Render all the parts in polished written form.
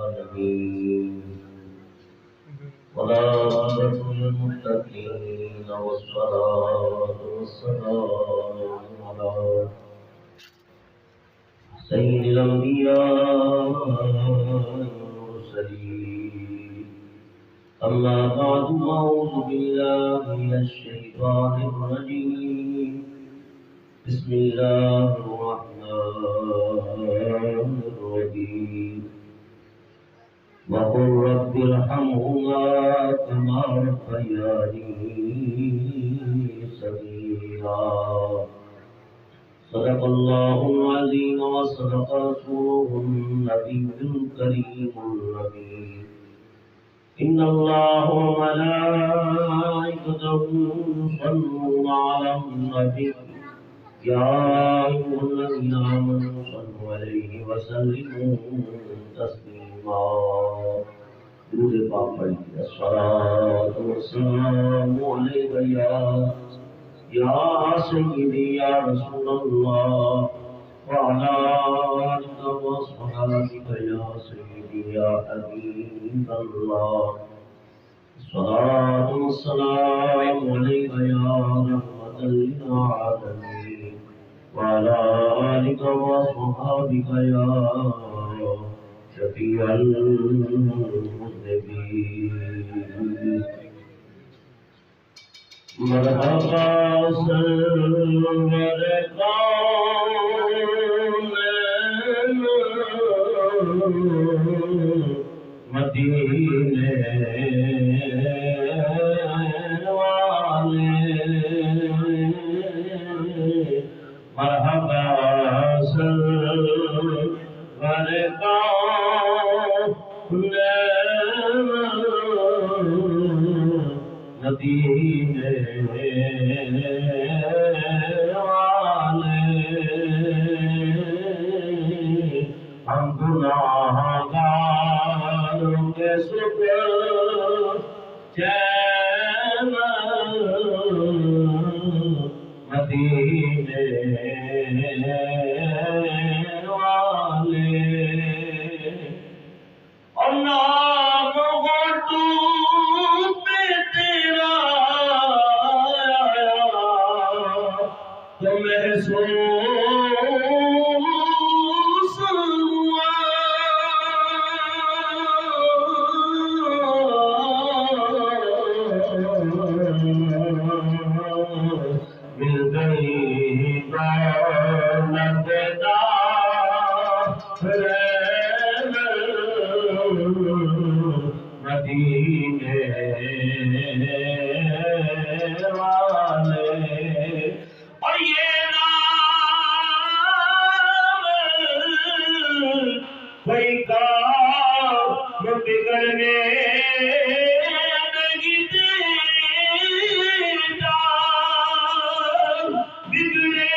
العالمين والعاقبة للمتقين والصلاة والسلام على سيد الأنبياء والمرسلين أما بعد أعوذ بالله من الشيطان الرجيم بسم الله الرحمن الرحيم وقل رب ارحمهما كما ربياني صغيرا صدق الله العظيم وصدق رسوله النبي الكريم الأمين إن الله وملائكته يصلون على النبي يا أيها الذين آمنوا صلوا عليه وسلموا تسليما درود پاک پڑھیے الصلاة والسلام عليك يا سيدي يا رسول الله وعلى آلك وصحبك يا سيدي يا حبيب الله الصلاة والسلام عليك يا رحمة للعالمين وعلى آلك وصحبك يا شفيع المذنبين مرحبا سرور کون مدینے والے مرحبا سرور کون مدینے والے ہم گناہگاروں کے سکھ چین مدینے والے اور نام گھٹو محسوس ہوا مل گئی دولت مدینے والے اور یہ کوئی کام بگڑنے نہیں دیتا بگڑے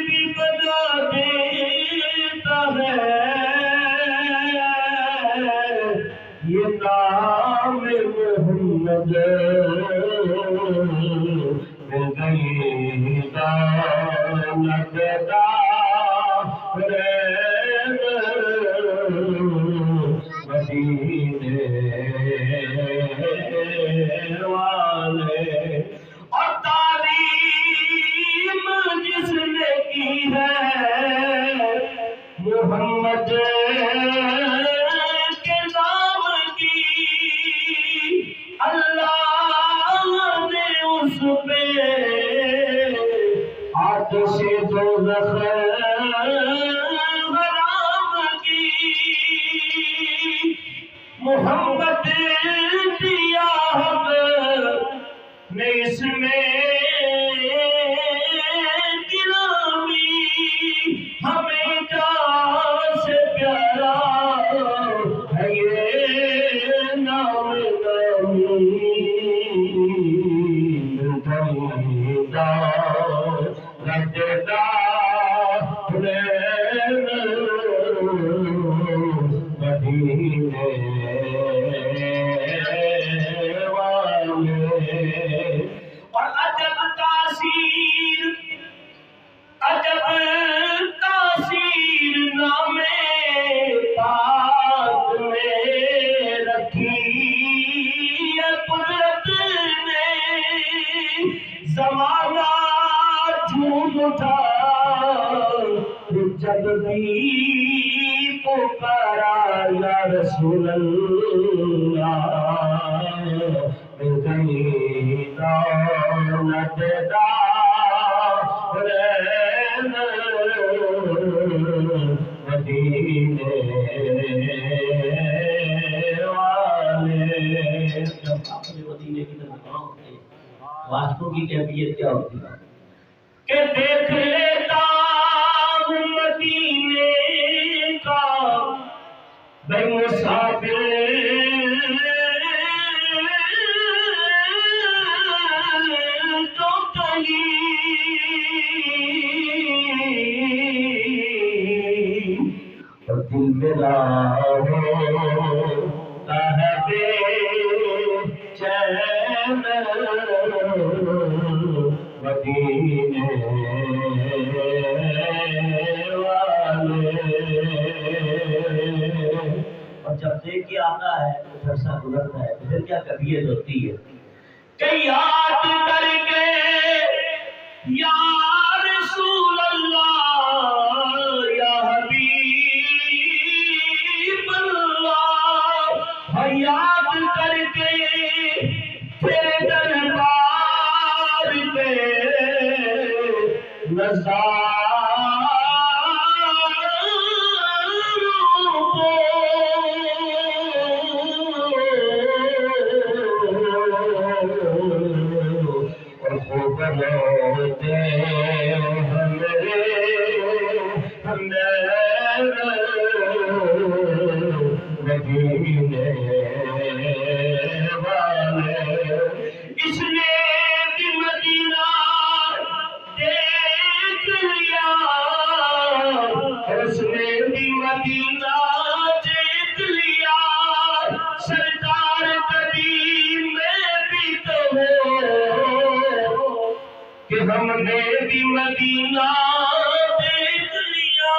بھی بنا دیتا ہے یہ نام محمد مل گئی دولت مدینے والے اور تعلیم جس نے کی ہے محمد کے نام کی اللہ نے اس پہ آتش دوزخ محمد دیا ہم نے اس میں گرامی ہمیں جان سے پیارا ہے یہ نام اور عجب تاثیر نام پاک میں یا رسول اللہ میری دولت دارین مدینے والے. جب اپنے مدینے کی طرف ہوتے ہیں واسطوں کی کیفیت کیا ہوتی ہے کہ دیکھ لیتا ہوں مدینے کا بے مسافر تو کہیں اور دل میرا ہوتا ہے بے چین مدینے والے. اور جب دیکھ کے آتا ہے تو عرصہ گزرتا ہے پھر کیا کیفیت ہوتی ہے کہ یاد کر کے یا رسول اللہ یا حبیب اللہ یاد کر کے تیرے دربار پہ اس نے بھی مدینہ دیکھ لیا اس نے بھی مدینہ دیکھ لیا سرکار قدیم میں بھی تو ہو کہ ہم نے بھی مدینہ دیکھ لیا.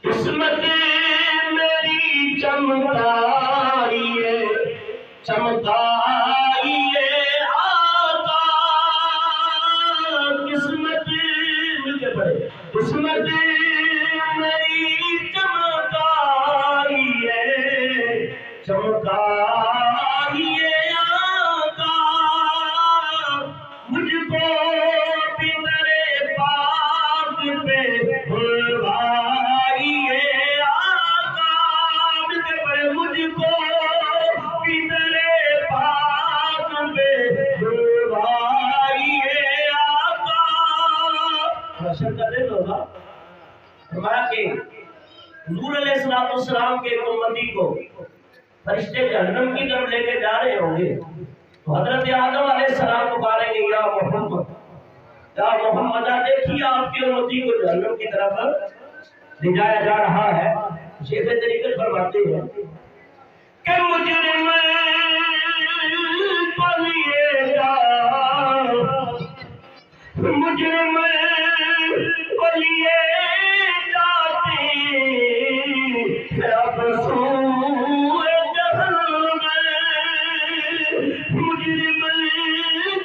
قسمت میری چمکائیے چمکائیے آقا قسمت مجھے پڑھے قسمت میری چمکائیے چمکائیے آقا مجھ کو بھی تیرے پاک پہ بلوائیے آقا مجھ کو بھی تیرے پاک پہ بلوائیے آقا. حشر کا دن ہوگا فرمایا کہ حضور علیہ السلام کے امتی کو فرشتے جہنم کی طرف لے کے جا رہے ہوں گے تو حضرت آدم علیہ السلام کو کہا کہ یا محمد دیکھیے آپ کے امتی کو جہنم کی طرف لے جایا جا رہا ہے. شیخ طریقت فرماتے ہیں کہ مجرم کو لیے جا مجرم کو لیے جاتے اب سوئے جہنم مجرم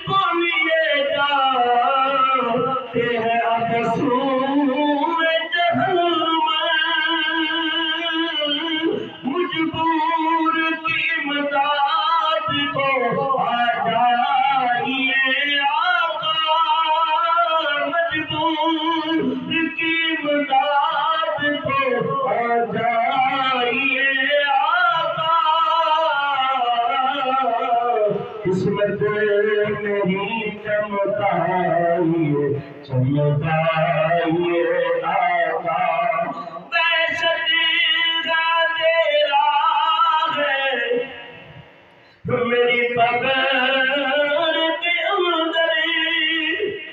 کو لیے جاتے ہیں اب سوئے جہنم مجبور کی مدد کو آ جائیے آقا مجبور کی مدد کو آ جائیے آقا. قسمت میری چمکائیے چمکائیے آقا میری قبر کے اندر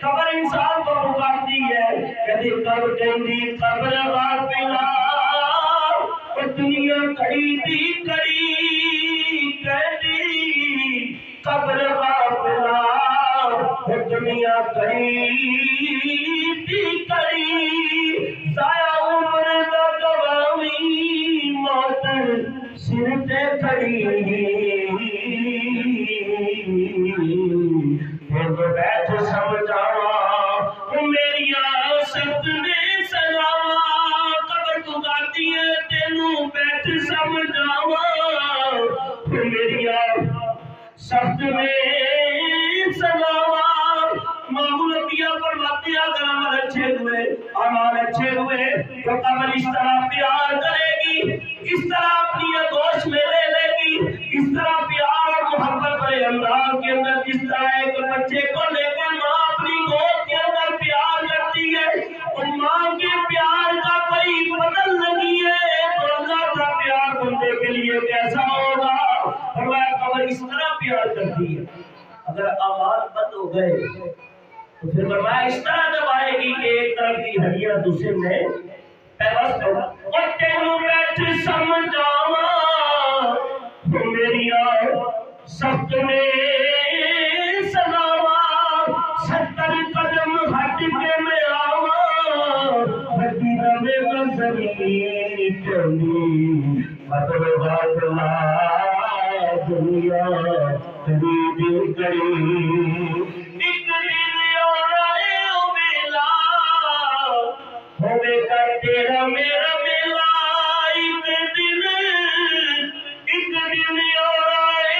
قبر انسان کو پکارتی ہے کہتی قبر کہندی قبر غافلا دنیا کڑی دی کڑی کہندی قبر غافلا دنیا کڑی سخت میں سجاوا قبر تو گاتی ہے تینوں بیٹھ سمجھاوا میریا سخت میں سجاوا معمول انبیاء فرماتے ہیں اگر عمل اچھے ہوئے اعمال اچھے ہوئے تو قبر اس طرح پیار کرے گی اس طرح اپنی گوشت میں لے لے گی اس طرح پیار اور محبت بڑے انداز کے اندر جس طرح ایک بچے کو لے کر ماں اپنی گود کے اندر پیار کرتی ہے اور ماں کے پیار کا کوئی بدل نہیں ہے تو اللہ کا پیار بندے کے لیے کیسا ہوگا فرمایا قبر اس طرح پیار کرتی ہے اگر اعمال بند ہو گئے تو پھر فرمایا اس طرح جب آئے گی کہ ایک طرف کی ہڈیاں دوسرے میں پیوست ہو اور تینوں بیٹھ سمجھاوا تو میریا سخت میں سزاوا 70 قدم ہٹ کے میں آوا ہڈی میں نظری چلی مطلب لا دنیا قریب قریب ہوے گا تیرا میرا ملا ایک دن اور آئے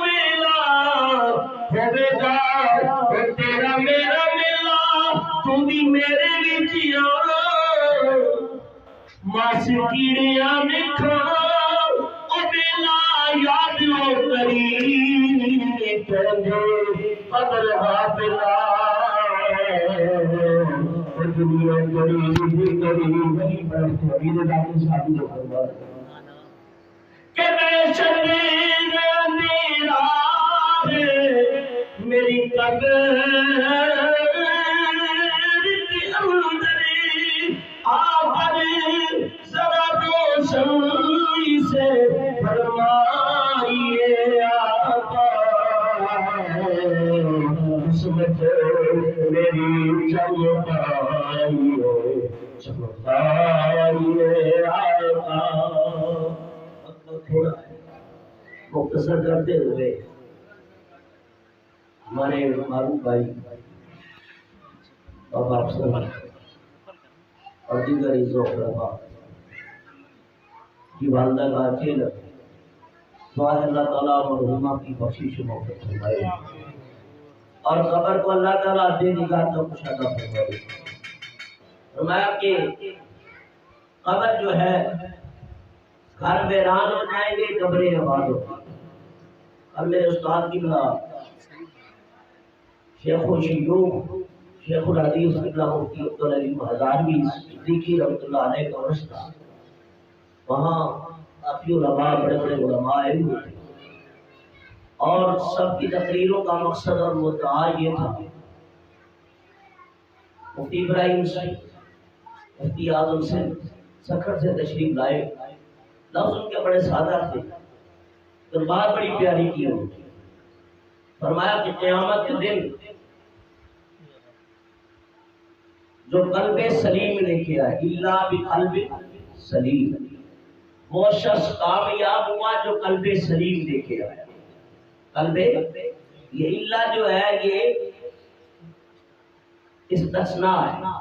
ملا ہوے گا تیرا میرا ملا تو بھی میرے وچ آ ماس کیڑیاں نے کھانا او ملا یاد او کری قدر حافظا دنیا غریب غریب میرے ڈاکٹر صاحب نے فرمایا کہ میں شبیر اندھیرا ہے میری قبر کے اندر آ کر ذرا روشنی سے فرمائیے آقا قسمت میری چمکائیے چمکائیے آقا تھوڑا مختصر کرتے ہوئے ہمارے معروف بھائی بابا افسر اور دیگر عزو اقربا کی والدہ کا اکیل دعا ہے اللہ تعالیٰ مرحومہ کی بخشش و مغفرت فرمائے اور قبر کو اللہ تعالیٰ دے نگاہ کا مشاہدہ فرمائے فرمایا کہ قبر جو ہے گھر ویران ہو جائیں گے قبریں آباد ہو اور میرے استاد کی بلا شیخ و شیوخ شیخ الحدیث قبلہ مفتی عبدالعلی ہزاروی صدیقی رحمۃ اللہ علیہ کا ورثہ تھا وہاں کافی علماء بڑے بڑے علماء آئے ہوئے تھے اور سب کی تقریروں کا مقصد اور مدعا یہ تھا مفتی ابراہیم سے مفتی اعظم سے سکھر سے تشریف لائے لفظ ان کے بڑے سادہ تھے تو بات بڑی پیاری کی ان کی فرمایا کہ قیامت کے دن جو قلب سلیم لے کے آئے اللہ بقلب سلیم وہ شخص کامیاب ہوا جو قلب سلیم لے کے آیا قلب یہ اللہ جو ہے یہ استثناء ہے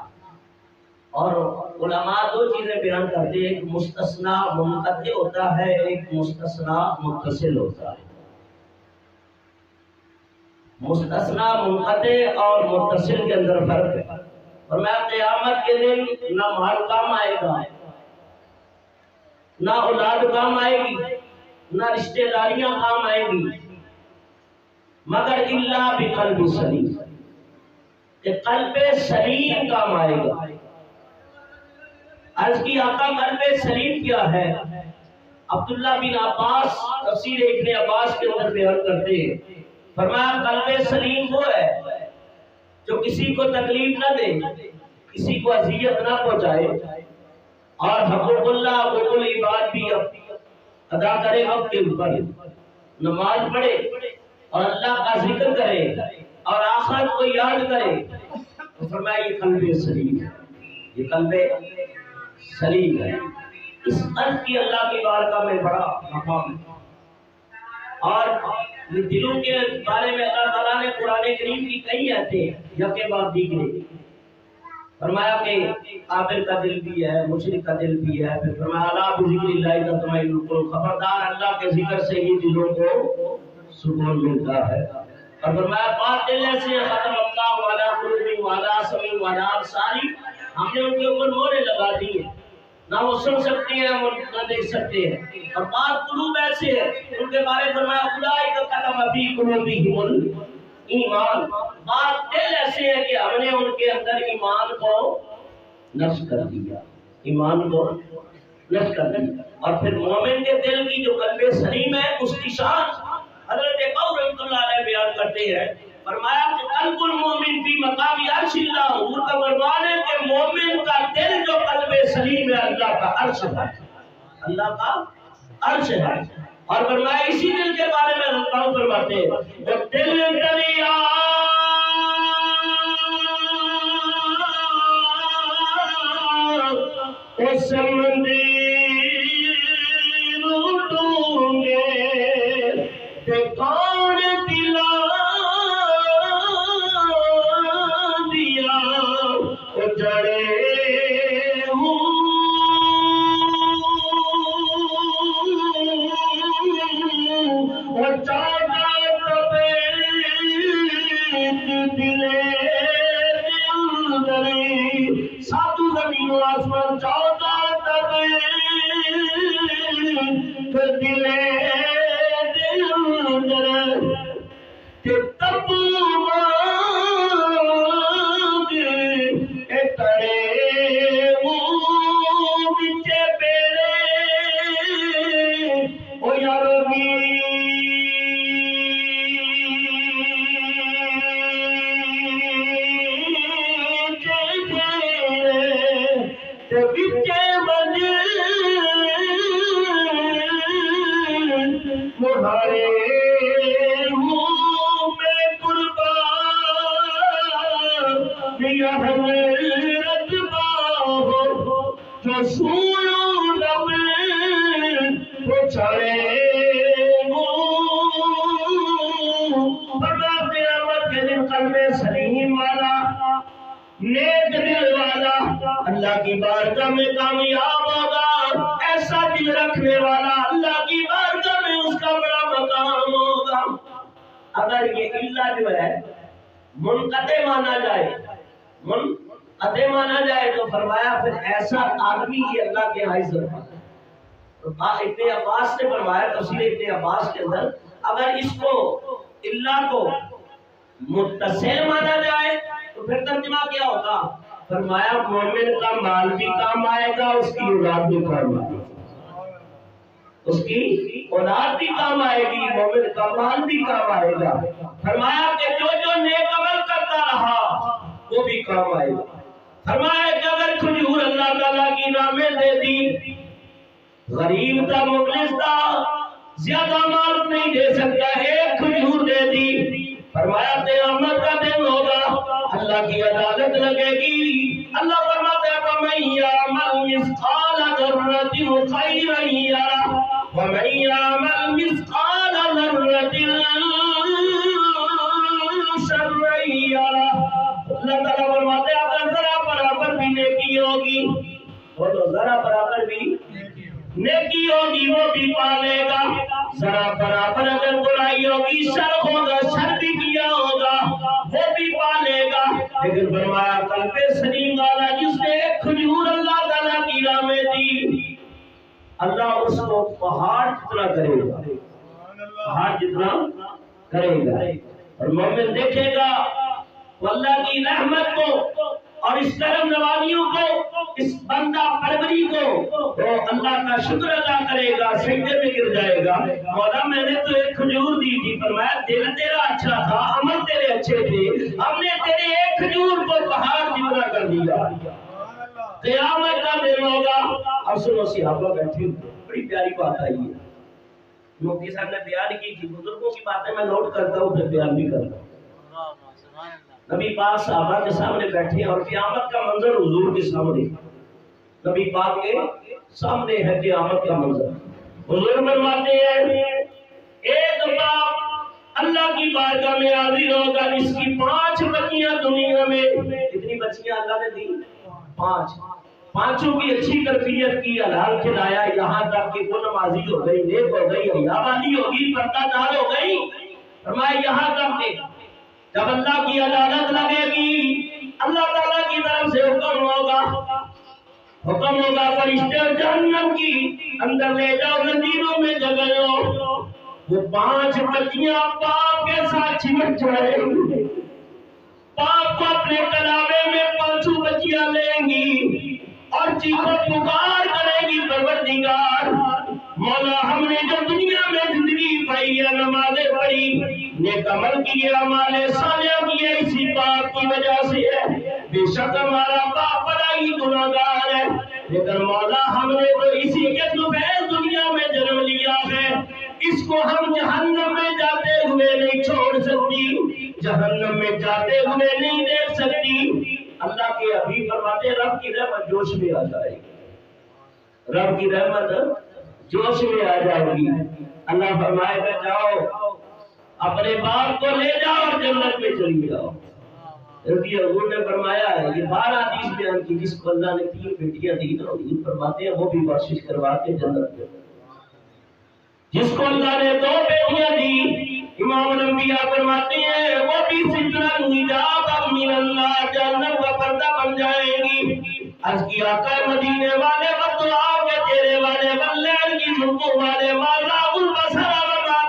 اور علماء دو چیزیں بیان کرتے ہیں ایک مستثنیٰ منقطع ہوتا ہے ایک مستثنیٰ متصل ہوتا ہے مستثنیٰ منقطع اور متصل کے اندر فرق ہے اور میں قیامت کے دن نہ مال کام آئے گا نہ اولاد کام آئے گی نہ رشتہ داریاں کام آئے گی مگر اللہ بقلب سلیم کہ قلب سلیم کام آئے گا عرض کی آقا قلب سلیم کیا ہے عبداللہ بن عباس تفسیر ابن عباس کے اندر بیان کرتے ہیں فرمایا قلب سلیم وہ ہے جو کسی کو تکلیف نہ دے کسی کو اذیت نہ پہنچائے اور حقوق اللہ حقوق العباد بھی ادا کرے وقت کے اوپر نماز پڑھے اور اللہ کا ذکر کرے اور آخرت کو یاد کرے تو فرمایا یہ قلب سلیم ہے یہ قلب سلیم ہے اس قلب کی اللہ کی بارگاہ میں بڑا مقام ہے اور دلوں کے بارے میں اللہ تعالیٰ نے قرآن کریم کی کئی آیتیں یکے بعد دیگرے فرمایا کہ کافر کا دل بھی ہے، مشرک کا دل بھی ہے. پھر فرمایا الا بذکر اللہ تطمئن القلوب، خبردار اللہ کے ذکر سے ہی دلوں کو سکون ملتا ہے. اور فرمایا بات دل سے ختم اللہ علی قلوبہم وعلی سمعہم وعلی ابصارہم، ہم نے ان کے اوپر مہریں لگا دی ہیں، نہ وہ سن سکتے ہیں نہ دیکھ سکتے ہیں. اور بات قلوب ایسے ہے ان کے بارے فرمایا اولئک کتب فی قلوبہم الایمان، بات دل ایسے ہے کہ ہم نے ان کے اندر ایمان کو نصب کر دیا، ایمان کو نصب کر دیا. اور پھر مومن کے دل کی جو قلب سلیم ہے اس کی شان حضرت قول رحمۃ اللہ علیہ بیان کرتے ہیں. فرمایا کہ قلب المومن فی مقام عرش اللہ، حضور کا فرمان ہے کہ مومن کا دل جو قلب سلیم ہے اللہ کا عرش ہے، اللہ کا عرش ہے. اور فرمایا اسی دل کے بارے میں اللہ فرماتے ہیں کہ دل دریا اس سمندر ڈوبیں گے کہ کون دلا دیا جڑے ساتو زمین و آسمان چاہتا دلے دل کہ تب مانگ اتڑے بچے پیڑے او یارو اللہ کی بارگاہ میں کامیاب ہوگا. ایسا دل رکھنے والا اللہ کی بارگاہ میں اس کا بڑا مقام ہوگا. اگر یہ اللہ جو ہے منقطع مانا جائے، منقطع مانا جائے تو فرمایا پھر ایسا آدمی ہی اللہ کے ہاں عزت پاتا ہے. تو ابن عباس نے فرمایا تفسیر ابن عباس کے اندر اگر اس کو اللہ کو متصل مانا جائے تو پھر ترجمہ کیا ہوگا؟ فرمایا مومن کا مال بھی کام آئے گا، اس کی اولاد بھی کام آئے گی، اس کی اولاد بھی کام آئے گی، مومن کا مال بھی کام آئے گا. فرمایا کہ جو نیک عمل کرتا رہا وہ بھی کام آئے گا. فرمایا کہ اگر کھجور اللہ تعالیٰ کی نامے دے دی، غریب تھا مفلس تھا زیادہ مال نہیں دے سکتا، ایک کھجور دے دی، فرمایا قیامت کا دن ہوگا، اللہ کی عدالت لگے گی. اللہ فرماتا ہے وَمَن يَعْمَلْ مِثْقَالَ ذَرَّةٍ خَيْرًا يَرَهُ وَمَن يَعْمَلْ مِثْقَالَ ذَرَّةٍ شَرًّا يَرَهُ. اللہ تعالیٰ فرماتے ہیں اگر ذرا برابر بھی نیکی ہوگی، وہ تو ذرا برابر بھی نیکی ہوگی وہ بھی پالے گا، ذرا برابر اگر برائی ہوگی شر ہوگا شر بھی کیا ہوگا وہ بھی پالے گا. لیکن فرمایا قلب سلیم والا جس نے ایک کھجور اللہ تعالیٰ کی راہ میں دی، اللہ اس کو پہاڑ جتنا کرے گا، پہاڑ جتنا کرے گا. اور مومن دیکھے گا وہ اللہ کی رحمت کو اور اس کرم نوازیوں کو، اس بندہ پروری کو وہ اللہ کا شکر ادا کرے گا، سجدے میں گر جائے گا. مولا میں نے تو ایک کھجور دی تھی، فرمایا دل تیرا اچھا تھا، عمل تیرے اچھے تھے، ہم نے تیرے ایک کھجور کو پہاڑ جتنا کر دیا. قیامت کا دن ہوگا. اب سنو صحابہ بیٹھے ہوئے، بڑی پیاری بات آئی ہے، مفتی صاحب نے بیان کی تھی، بزرگوں کی باتیں میں نوٹ کرتا ہوں پھر بیان بھی کرتا ہوں. نبی پاک صحابہ کے سامنے بیٹھے اور قیامت کا منظر حضور کے سامنے، نبی پاک کے سامنے ہے قیامت کا منظر. حضور فرماتے ہیں ایک باپ اللہ کی بارگاہ میں حاضر ہوگا جس کی 5 بچیاں دنیا میں، کتنی بچیاں اللہ نے دی؟ 5. پانچوں کی اچھی تربیت کی، حلال کھلایا، یہاں تک کہ وہ نمازی ہو گئی، نیک ہو گئی، حیا والی ہوگی، پردہ دار ہو گئی. فرمایا یہاں تک کہ جب اللہ کی عدالت لگے گی، اللہ تعالیٰ کی طرف سے حکم ہوگا فرشتے جہنم کی اندر لے جاؤ، زنجیروں میں جگڑو. وہ 5 بچیاں باپ کے ساتھ چمٹ جائیں گی، باپ کو اپنے کلابے میں 5 بچیاں لیں گی اور چیخو پکار کرے گی، پروردگار مولا ہم نے جو دنیا میں زندگی پائی ہے، نمازیں پڑھی، نیک عمل کیے، اعمال صالحہ کیے، اسی باپ کی وجہ سے ہے. بے شک ہمارا باپ بڑا ہی گناہگار ہے، لیکن مولا ہم نے تو اسی کے دوپہر دنیا میں جنم لیا ہے، اس کو ہم جہنم میں جاتے ہوئے نہیں چھوڑ سکتی، جہنم میں جاتے ہوئے نہیں دیکھ سکتی. اللہ کے حبیب فرماتے رب کی رحمت جوش میں آ جائے گی، رب کی رحمت جوش میں آ جائے گی. اللہ فرمائے گا جاؤ اپنے باپ کو لے جاؤ اور جنت میں چلی جاؤ. رضی حضور نے فرمایا ہے، یہ 12 حدیث بیان کی، جس کو اللہ نے 3 بیٹیاں دی نا، حضور فرماتے ہیں وہ بھی بخشش کروا کے جنت میں. جس کو اللہ نے 2 بیٹیاں دی، امام الانبیاء فرماتے ہیں وہ بھی سترن حجاب من اللہ، جہنم کا پردہ بن جائے گی. عرض کی آقا مدینے والے بدعا کے چہرے والے، بلین کی جھمکوں والے، مالا البصر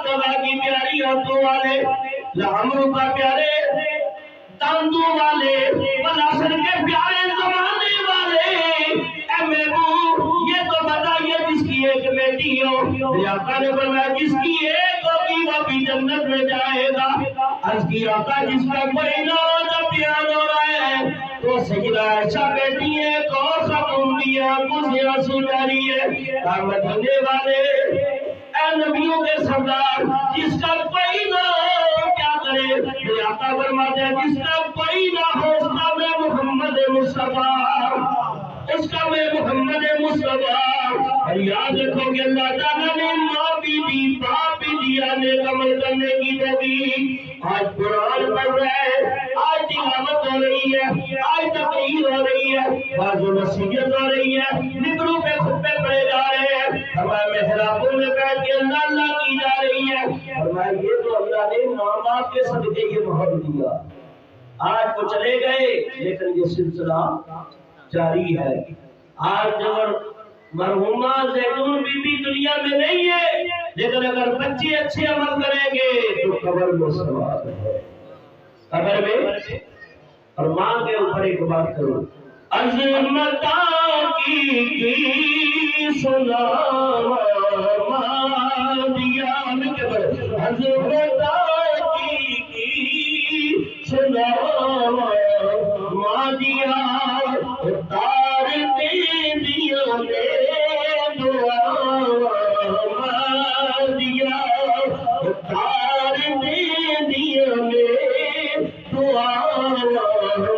وما کی پیاری ہاتھوں والے، لامرو کا پیارے تاندو والے، بلاسر کے پیارے زمانے والے. اے محبوب یہ تو بتائیے جس کی ایک بیٹی ہو، آقا نے فرمایا جس کی ایک ہوگی وہ بھی جنت میں جائے گا. عرض کی آقا جس کا کوئی نہ ہو جب بیان ہو رہا ہے تو سیدہ عائشہ بیٹی ہے، ایک اور خاتون بھی ہے، مجھے آنسو جاری ہے. مدینے والے اے نبیوں کے سردار، جس کا کوئی نہ ہو کیا کرے؟ آقا فرماتے ہیں جس کا کوئی نہ ہو اس کا میں محمد مصطفیٰ، اس کا میں محمد مصطفیٰ. یاد رکھو کہ اللہ تعالیٰ نے ماں بھی دی، باپ بھی دیا، نیک عمل کرنے کی توفیق. آج قرآن پڑھ رہے ہیں، آج تلاوت ہو رہی ہے، آج تقریر ہو رہی ہے، بعض نصیحت ہو رہی ہے، ممبروں پہ خطبے پڑھے جا رہے ہیں، ہمارے محرابوں میں بیٹھ کے اللہ اللہ کی جا رہی ہے. فرمایا یہ تو اللہ نے ماں باپ کے صدقے یہ محبت دیا. آج وہ چلے گئے لیکن یہ سلسلہ جاری ہے. آج اگر مرحومہ زیتون بی بی دنیا میں نہیں ہے، لیکن اگر بچے اچھے عمل کریں گے تو قبر میں ثواب ہے، قبر میں. اور ماں کے اوپر ایک بات کرو، عظمتاں کی سنا ماں دیا، عظمتاں کی سنا ماں دیا، تار دیا نے دعا ماں دیا، تار دیا نے دعا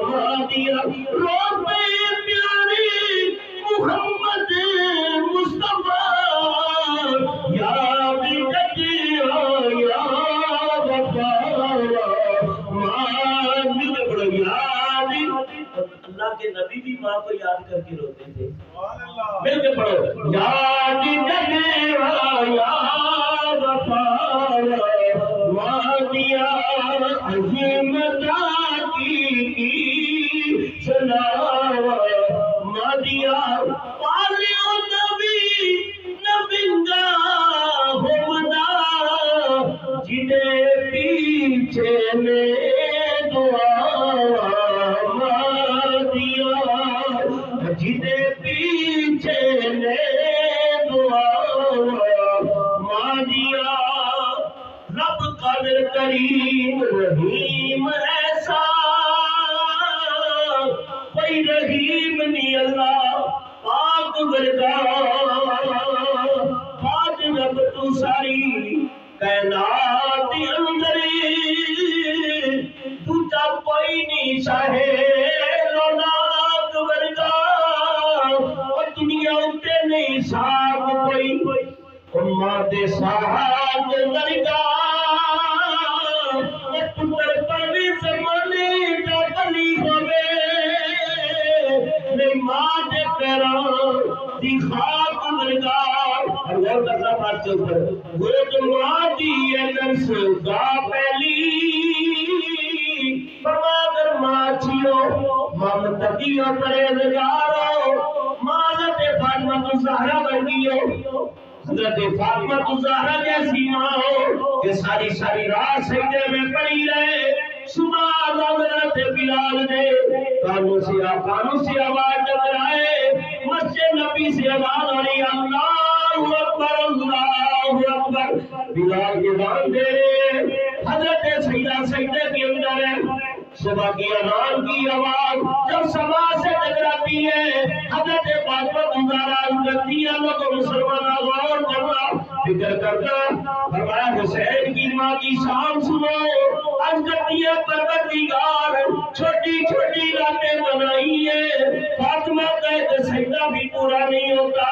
ماں دیا. روپے پیاری محمد مصطفیٰ، یا بجد یا وفا ماں بڑا یاد. اللہ کے نبی بھی ماں کو یاد کر کے روتے تھے. مل کے پڑھو، یاد جگ یا وفا ماں دیا، عظمتاں کی سنا ماں دیا. پالیو نبی نبنگا ہونا جنہیں پیچھے میں دعا ماں دیا، جنہیں پیچھے میں دعا ماں دیا. رب قادر کریم رحیم ایسا کوئی رحیم نہیں اللہ پاک ورگا. پاک رب تو ساری کائنات اندر دوجا کوئی نہیں شاہے رونق ورگا. اور دنیا اتے نہیں ساتھ کوئی امت ساتھ ورگا. پتر پرویز زمانے کا بلی ہوئے پیروں دی خاک برگار اور غور کرنا بات کے اوپر گود ماتی نرس دا پہلی بمادر ماچیو مامتقیو پریدگارو مالت فاطمہ زہرا بنگیو حضرت فاطمہ زہرا جیسی ماں ہو کہ ساری ساری رات سجدے میں پڑی رہے صبح حضرت بلال نے کانوں سے آواز ٹکرائے مسجد نبی سے آواز آئی اللہ اکبر بلال کے دان دے رہے حضرت سیدہ سجدے کے اندر ہے صبح کی اذان کی آواز جب سما سے ٹکراتی ہے حضرت فاطمہ زہرا کرتی ہے لوگوں مسلمان غور کرنا فکر کرنا فرمایا حسین کی ماں کی شان سنو از کرتی ہے پروردگار چھوٹی چھوٹی راتیں بنائی ہے فاطمہ کا سجدہ بھی پورا نہیں ہوتا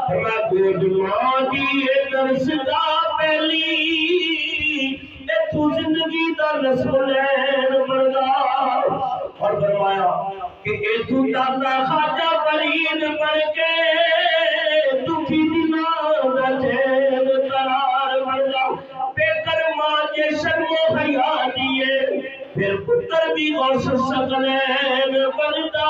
فرمایا گود ماں کی درس دا پہلی تو زندگی دا رسولین مردا اور فرمایا کہ اے تو دادا خواجہ فرید بن کے دکھی دنا دا چین قرار مردا بے کرما کے شرم و حیا دیے پھر پتر بھی غوث ثقلین بنتا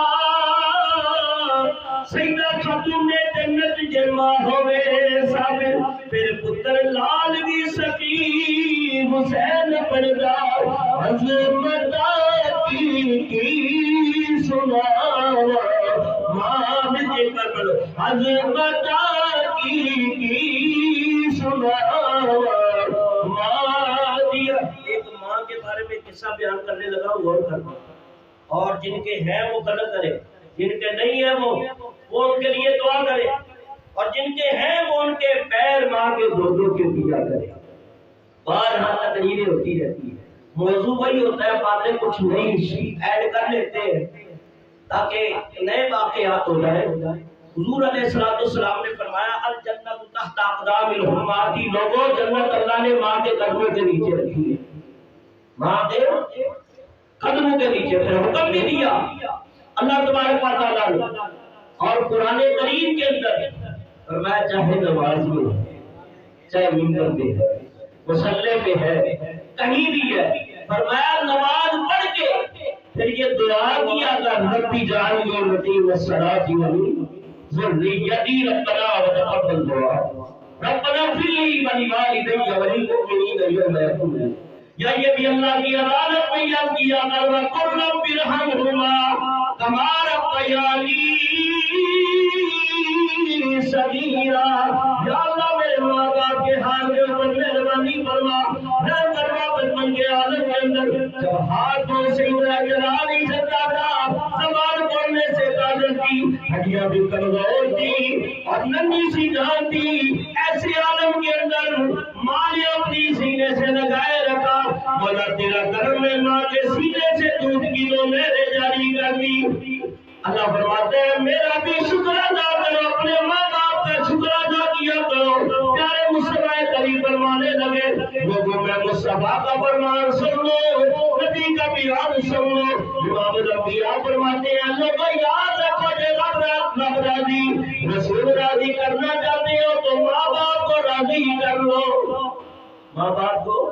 سیدہ خاتون نے جنت جرما ہوئے ثابت پھر پتر لال بھی سکی حسین پردہ عظمت کی سناوا ماں بجے کربل عظمت کی سناوا ماں دیا ایک ماں کے بارے میں قصہ بیان کرنے لگا غور کرنا اور جن کے ہیں وہ قدر کرے جن کے نہیں ہیں وہ ان کے لیے دعا کرے اور جن کے ہیں وہ ان کے پیر ماں کے دودوں کے دیا کرے بارہا تقریریں ہوتی رہتی ہے موضوع وہی ہوتا ہے باتیں کچھ نئی ایڈ کر لیتے ہیں تاکہ نئے واقعات ہو جائے حضور علیہ السلام نے فرمایا الجنت تحت اقدام الامہات لوگوں جنت اللہ نے ماں کے قدموں کے نیچے رکھی ہے ماں کے قدموں کے نیچے پھر حکم بھی دیا اللہ تبارک و تعالیٰ نے اور قرآن کریم کے اندر فرمایا چاہے نماز میں چاہے منبر پہ ہے مصلی پہ ہے کہیں بھی ہے فرمایا نماز پڑھ کے پھر یہ دعا کیا کر ربی جعلنی مقیم الصلاۃ وذریتی ربنا وتقبل دعا ربنا اغفر لی ولوالدی وللمؤمنین یوم یقوم یا یہ بھی اللہ کی عدالت میں یاد کیا کر وقل رب ارحمہما کما ربیانی صغیرا یا اللہ میرے ماں باپ کے حال کے اوپر مہربانی فرما رحم فرما بچپن کے عالم کے اندر جب ہاتھوں سے چلا نہیں سکتا تھا زبان بولنے سے قادر کی ہڈیاں بھی کمزور تھی اور ننھی سی جان تھی ایسے عالم کے اندر ماں نے اپنی سینے سے لگائے رکھا مولا تیرا کرم میں ماں کے سینے سے دودھ کی دو نہریں جاری کر دی اللہ فرماتے ہیں میرا بھی شکر ادا کرو اپنے ماں باپ کا شکر ادا کیا کرو پیارے مصطفیٰ کریم فرمانے لگے لوگوں میں مصطفیٰ کا فرمان سن لو نبی کا بیان سن لو امام ربیعہ فرماتے ہیں لوگوں یاد رکھو جب رب راضی رسول راضی کرنا چاہتے ہو تو ماں باپ کو راضی کر لو ماں باپ کو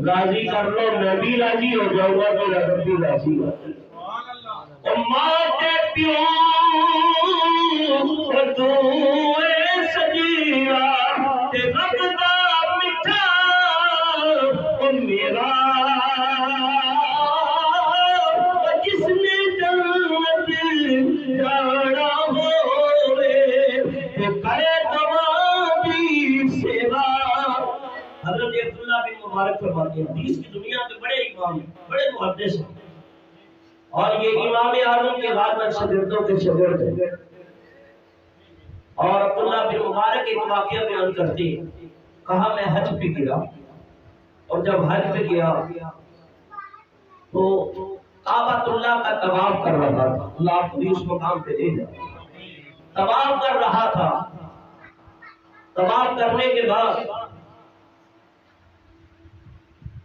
راضی کر لو میں بھی راضی ہو جاؤں گا میرا رب بھی راضی ہو ماں کے پیو تو سجیرا تے رب دا میٹھا میرا جس نے جنت جانا ہوئے تو کرے تمام سیوا حضرت عبداللہ بن مبارک فرماتے ہیں حدیث کی دنیا کے بڑے امام بڑے محدث ہیں اور یہ امام اعظم کے بعد میں شاگردوں کے شاگرد ہیں اور عبداللہ بن مبارک ایک واقعہ بیان کرتے ہیں کہا میں حج پہ گیا اور جب حج پہ گیا تو کعبۃ اللہ کا طواف کر رہا تھا اللہ آپ کو اس مقام پہ لے جائے طواف کر رہا تھا طواف کرنے کے بعد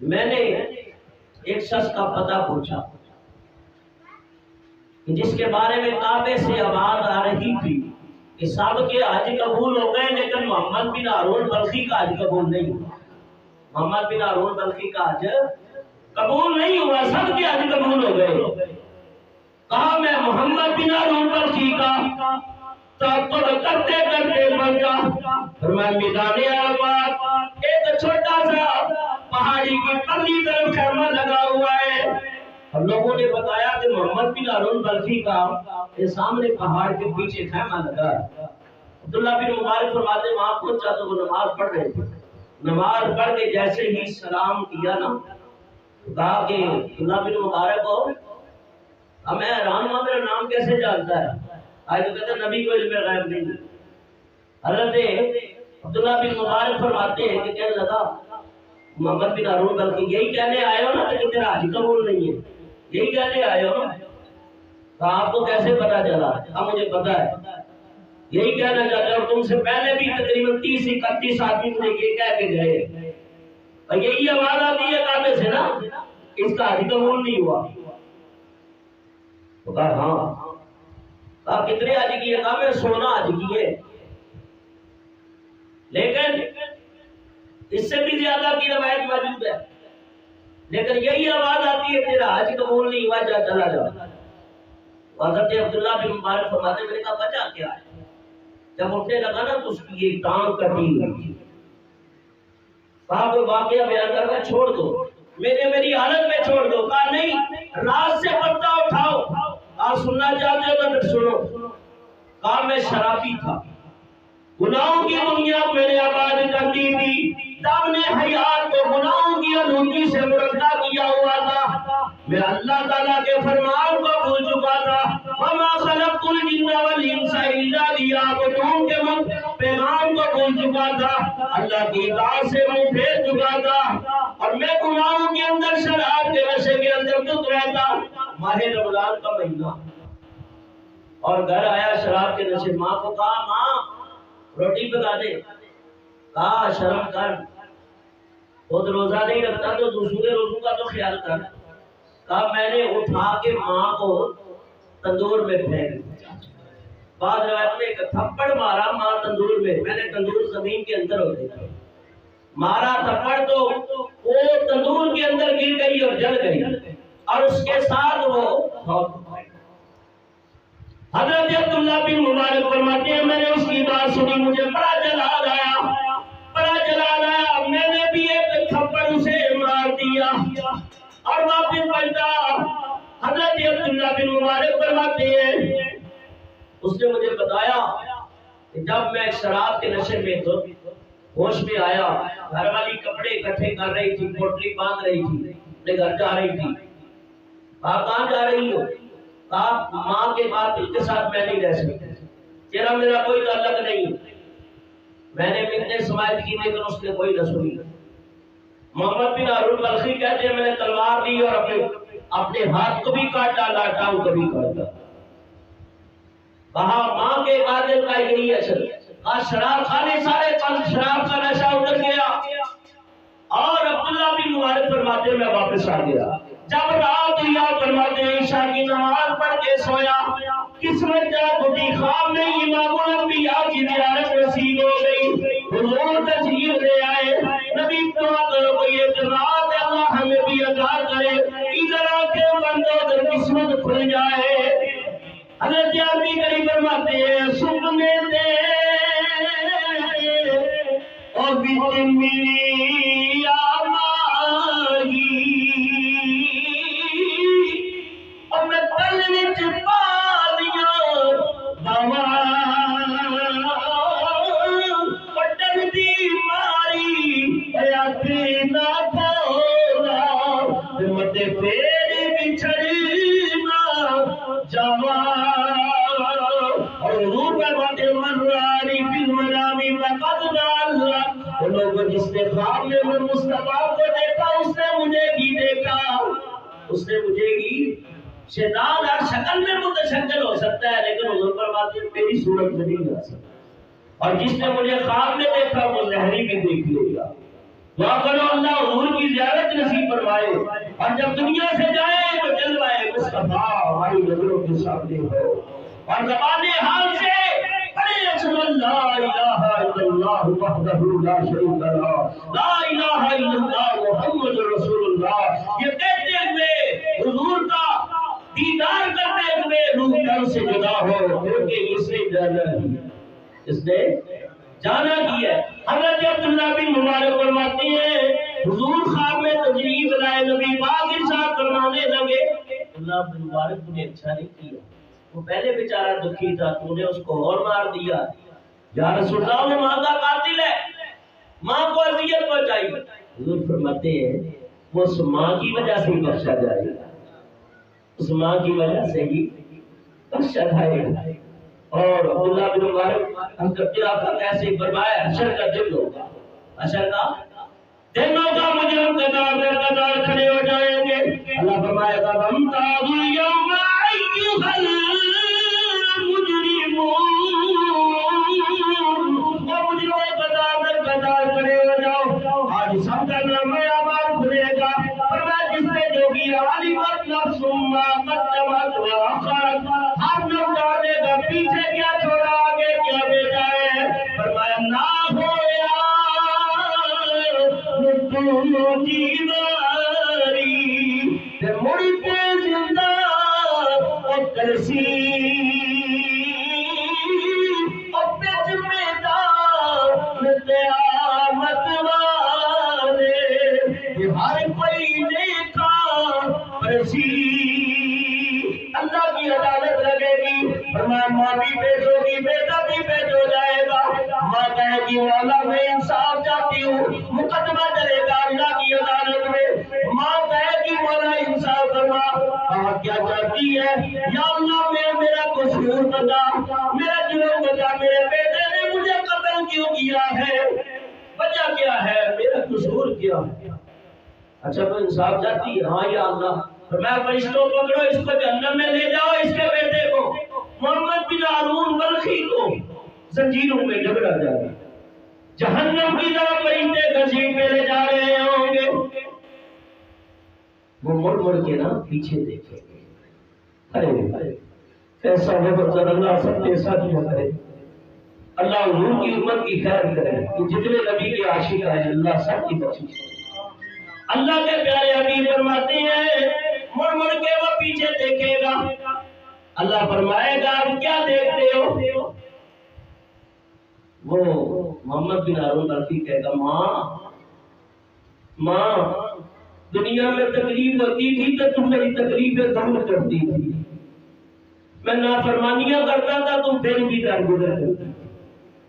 میں نے ایک شخص کا پتہ پوچھا جس کے بارے میں کعبے سے آواز آ رہی کہ سب کے حج قبول ہو گئے لیکن محمد بن ہارون بلخی کا حج قبول نہیں ہوا. محمد بن ہارون بلخی کا حج قبول نہیں ہوا، سب کے حج قبول ہو گئے. کہا میں محمد بن ہارون بلخی کا تعقب کرتے کرتے بچا. فرمایا میدان عرفات ایک چھوٹا سا پہاڑی کی پرلی طرف خیمہ لگا ہوا ہے. ہم لوگوں نے بتایا کہ محمد بن ہارون بلخی کا سامنے پہاڑ کے پیچھے خیمہ لگا ہے. عبداللہ بن مبارک فرماتے وہاں پہنچا تو وہ نماز پڑھ رہے تھے. نماز پڑھ کے جیسے ہی سلام کیا نا، کہا کہ عبداللہ بن مبارک ہو، ہمیں حیران ہوا میرا نام کیسے جانتا ہے. آج تو کہتے ہیں نبی کو علم غیب نہیں. حضرت عبداللہ بن مبارک فرماتے ہیں کہ کہنے لگا محمد بن ہارون بلخی یہی کہنے آئے ہو نا کہ تیرا حج قبول نہیں ہے، یہی کہنے آئے ہو نا. کہا آپ کو کیسے پتا چلا؟ اب مجھے پتا ہے، یہی کہنا چاہتے اور تم سے پہلے بھی تقریباً 30-31 آدمی مجھے یہ کہہ کے گئے اور یہی آواز آتی ہے کعبے سے نا اس کا حج قبول نہیں ہوا. تو کہا ہاں. کہا کتنے حج کیے؟ کہا میں 16 حج کیے، لیکن اس سے بھی زیادہ کی روایت موجود ہے، لیکن یہی آواز آتی ہے تیرا حج قبول نہیں ہوا، جا چلا جا. حضرت عبداللہ بن مبارک فرماتے میں نے کہا وجہ کیا ہے؟ جب اٹھنے لگا نا تو اس کی ایک ٹانگ کٹی ہوئی تھی. کہا کوئی واقعہ بیان کر رہا چھوڑ دو، میری حالت میں چھوڑ دو. کہا نہیں، رات سے پردہ اٹھاؤ، آپ سننا چاہتے ہو تو پھر سنو. کہا میں شرابی تھا، گناہوں کی دنیا میں نے آباد کر دی تھی، تب نے حیات کو گناہوں کی آلودگی سے مرتبہ کیا ہوا تھا. میں اللہ تعالیٰ کے فرمان کو بھول چکا تھا. وما خلقت الجن والانس الا لیعبدون کے پیغام کو بھول چکا تھا، اللہ کی اطاعت سے منہ پھیر چکا تھا، اور میں گناہوں کے اندر شراب کے نشے کے اندر ڈوب رہتا. ماہ رمضان کا مہینہ اور گھر آیا شراب کے نشے. ماں کو کہا ماں روٹی پکا دے. کہا شرم کر، خود روزہ نہیں رکھتا تو دوسرے روزوں کا تو خیال کر. کہا میں نے اٹھا کے ماں کو تندور میں پھینک دیا. بعض روایت میں ایک تھپڑ مارا ماں تندور میں نے تندور زمین کے اندر ہو گئی، مارا تھپڑ تو وہ تندور کے اندر گر گئی اور جل گئی اور اس کے ساتھ وہ. حضرت عبداللہ بن مبارک فرماتے ہیں میں نے اس کی بات سنی، مجھے بڑا جلال آیا، بڑا جلال آیا. میں نے بھی ایک تھپڑ اسے مار دیا اور واپس پلٹا. حضرت عبداللہ بن مبارک فرماتے ہیں اس نے مجھے بتایا کہ جب میں شراب کے نشے میں تو ہوش میں آیا، گھر والی کپڑے اکٹھے کر رہی تھی، پوٹلی باندھ رہی تھی، اپنے گھر جا رہی تھی. کہا کہاں جا رہی ہو؟ کہا ماں کے بعد اس کے ساتھ میں نہیں رہ سکتی، تیرا میرا کوئی تعلق نہیں. میں نے منتیں سماعت کی لیکن اس نے کوئی نہ سنی. محمد بن ہارون بلخی کہتے ہیں میں نے تلوار لی اور اپنے ہاتھ کو بھی کاٹ ڈالا، ٹانگ کو بھی کاٹ ڈالا. کہا ماں کے قاتل کا یہی اثر. کہا شراب کھانے سارے پل شراب کا نشہ اتر گیا اور عبداللہ بن مبارک فرماتے میں واپس آ گیا. جب رات یا فرماتے عشاء کی نماز پڑھ کے سویا، قسمت جب کھلی خواب میں امام الانبیاء کی زیارت نصیب ہو گئی. حضور تشریف لے آئے، نبی دعا کرو کہ یہ رات اللہ ہمیں بھی عطا کرے، ادھر آ کے بندوں در قسمت کھل جائے. حضرت عربی کریم فرماتے ہیں سکنے دے اور بیچ میری آمائی اور میں تل وچ پالیاں باواں پٹن دی ماری اکھی نہ کھولا متے پھر بچھڑنا جاواں. اور حضور میں باتیں من رانی فی منامی لقد اللہ، وہ لوگ جس نے خواب میں مصطفیٰ کو دیکھا اس نے مجھے بھی دیکھا، اس نے مجھے بھی. شیطان ہر شکل میں متشکل ہو سکتا ہے لیکن حضور فرماتے ہیں میری صورت میں نہیں آ سکتا. اور جس نے مجھے خواب میں دیکھا وہ لہری بھی دیکھ لے گا. دعا کرو اللہ حضور کی زیارت نصیب فرمائے اور جب دنیا سے جائے تو جلوائے مصطفیٰ ہماری نظروں کے سامنے ہو اور زبان حال سے بڑے لا الہ الا اللہ وحدہ لا شریک لہ لا الہ الا اللہ محمد رسول اللہ، یہ کہتے ہوئے حضور کا دیدار کرتے ہوئے روح تن سے جدا ہو، کیونکہ اس نے جانا ہی، اس نے جانا کی ہے۔ حضرت عبداللہ بن مبارک فرماتے ہیں حضور خواب میں تشریف لائے، نبی پاک ارشاد فرمانے لگے عبداللہ بن مبارک نے اچھا نہیں کیا، وہ پہلے بیچارہ دکھی تھا، تو نے اس کو اور مار دیا، یا رسول اللہ وہ ماں کا قاتل ہے، ماں کو اذیت پہنچائی۔ حضور فرماتے ہیں وہ اس ماں کی وجہ سے ہی بخشا جائے گا، اس ماں کی وجہ سے ہی بخشا جائے گا۔ اور عبداللہ بن مبارک ہم کرتے آپ کا کیسے فرمایا حشر کا دن ہوگا، حشر کا دن ہوگا، مجرم قطار در قطار کھڑے ہو جائیں گے، اللہ فرمائے گا وَامْتَازُوا الْيَوْمَ أَيُّهَا الْمُجْرِمُونَ، وہ مجرموں قطار در قطار کھڑے ہو جاؤ، آج سب کا نام آباد کھلے گا، فرمایا جس نے جو کیا عَلِمَتْ نَفْسٌ مَّا قَدَّمَتْ وَأَخَّرَتْ، ہر نفس جانے گا پیچھے کیا چھوڑا آگے کیا بھیجا ہے، فرمایا نہ ہویا تو دیواری تے مڑی پہ زندہ او کرسی او پیچ میدان قیامت والے یہ ہر کوئی دیکھا پرسی، اللہ کی عدالت لگے گی، فرمایا ماں بھی پیش ہوگی، بیٹا بھی پیش ہو جائے گا، ماں کہے گی مولا میں انصاف چاہتی ہوں، مقدمہ چلے گا اللہ کی عدالت میں، ماں کہے گی مولا انصاف فرما، آپ کیا چاہتی ہے، یا اللہ میں میرا قصور بتا، میرا جرم بتا، میرے بیٹے نے مجھے قتل کیوں کیا ہے، وجہ کیا ہے، میرا قصور کیا ہے، اچھا تو انصاف چاہتی ہے، ہاں یا اللہ، فرمایا فرشتوں پکڑو اس کو جہنم میں لے جاؤ، اس کے بیٹے کو محمد بن ہارون بلخی کو زنجیروں میں جکڑا جائے، جہنم کی طرف فرشتے گھسیٹ کے لے جا رہے ہوں گے، وہ مڑ مڑ کے نا پیچھے دیکھیں گے، ارے ایسا وقت اللہ سب کے ساتھ نہ کرے، اللہ حضور کی امت کی خیر کرے، کہ جتنے نبی کے عاشق ہیں اللہ سب کی بخشش کرے۔ اللہ کے پیارے حبیب فرماتے ہیں مڑ مڑ کے وہ پیچھے دیکھے گا، اللہ فرمائے گا آپ کیا دیکھتے ہو، وہ محمد بن ہارون بلخی کہے گا ماں دنیا میں تکلیف ہوتی تھی تو تم میری تکلیفیں دور کرتی تھی، میں نافرمانیاں کرتا تھا تم پھر بھی درگزر کرتی،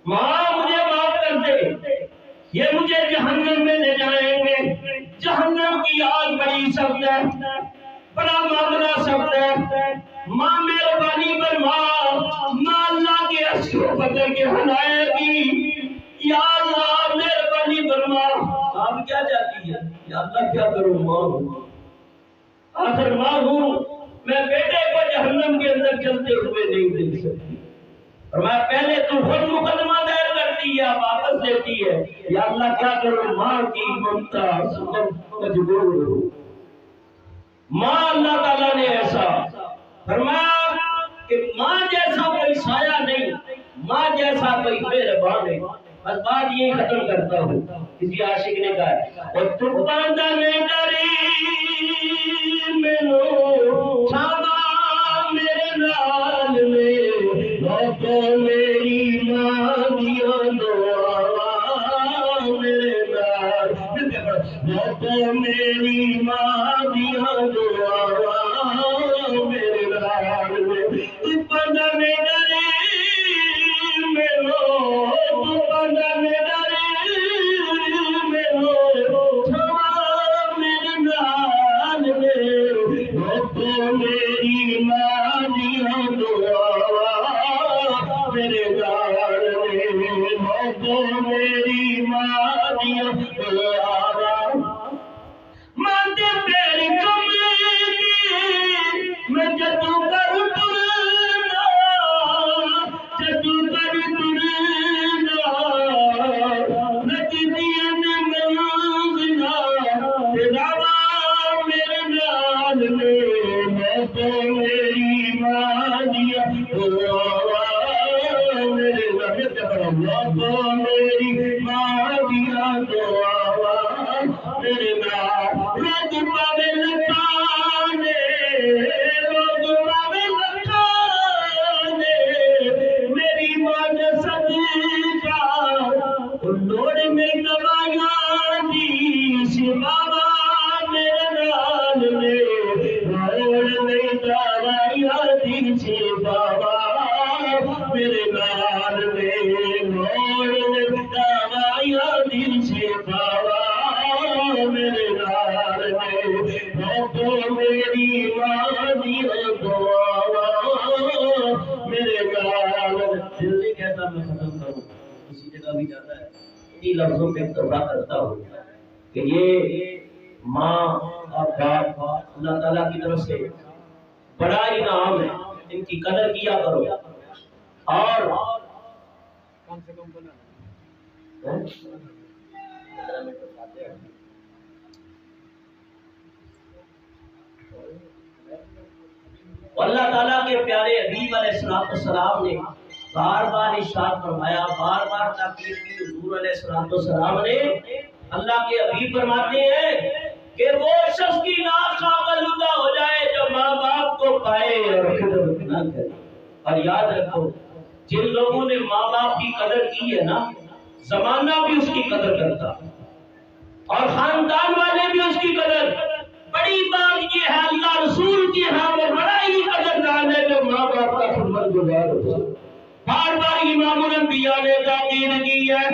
ماں مجھے معاف کر دے، یہ مجھے جہنم میں لے جائیں گے، جہنم کی آگ بڑی سخت ہے، بڑا معاملہ سخت ہے، ماں مہربانی پر ماں اللہ کے عرش کو پکڑ کے ہلائے گی، یا اللہ مہربانی پر ماں، آپ کیا چاہتی ہے، یا اللہ کیا کروں ماں، آخر ماں ہوں، میں بیٹے کو جہنم کے اندر چلتے ہوئے نہیں دیکھ سکتی، فرمایا پہلے تو خود مقدمہ دائر کرتی ہے واپس لیتی ہے، یا اللہ کیا کروں ماں کی ممتا مجبور ہو، ماں اللہ تعالیٰ نے ایسا فرمایا کہ ماں جیسا کوئی سایہ نہیں، ماں جیسا کوئی مہربان نہیں، بس بات یہی ختم کرتا ہوں، کسی عاشق نے کہا ہے اور تم باندھا میں ڈری مینو چھاوا میرے لال میں لوٹو میری ماں دیا دعا میرے لال لوٹو میری ماں دیا دعا میرے لال میں تم باندھا میں ڈری مینو تم باندھا میں ڈری مینو چھاوا میرے لال میں لوٹو میری ماں دیا دعا میرے لال میں لوٹو میری ماں دیا دعا مانتے پیری کملی میں جدو کر ٹرنا جدو کر ٹرنا نچدین منزلہ تیراوا میرے لال میں تو میری ماں دیا دعا میرے لال رب میری ماں دیا دعا میرے نال رد پاوے لکھانے رد پاوے لکھانے میری ماں دے صدقہ لوڑ میں دوائیاں دی سی بابا میرے نال لوڑ میں دوائیاں دی سی بابا میرے نال لوڑ میں دوائیاں دی سی بابا میرے نال میری ماں دی دعا میرے نال دل نہیں کہتا میں ختم کروں کسی جگہ بھی جاتا ہے انہی لفظوں پہ اکتفا کرتا ہوں کہ یہ ماں اور باپ اللہ تعالیٰ کی طرف سے بڑا انعام ہے ان کی قدر کیا کرو اور کم سے کم اللہ تعالیٰ کے پیارے حبیب علیہ السلام نے بار بار ارشاد فرمایا بار بار تاکید کی حضور علیہ السلام نے اللہ کے حبیب فرماتے ہیں کہ وہ شخص کی ناک آلودہ ہو جائے جو ماں باپ کو پائے اور خدمت نہ کرے اور یاد رکھو جن لوگوں نے ماں باپ کی قدر کی ہے نا زمانہ بھی اس کی قدر کرتا اور خاندان والے بھی اس کی قدر بڑی بات یہ ہے اللہ رسول کی ہاں وہ بڑا ہی قدردان ہے جو ماں باپ کا خدمت گزار ہو بار بار امام الانبیاء نے تاکید کی ہے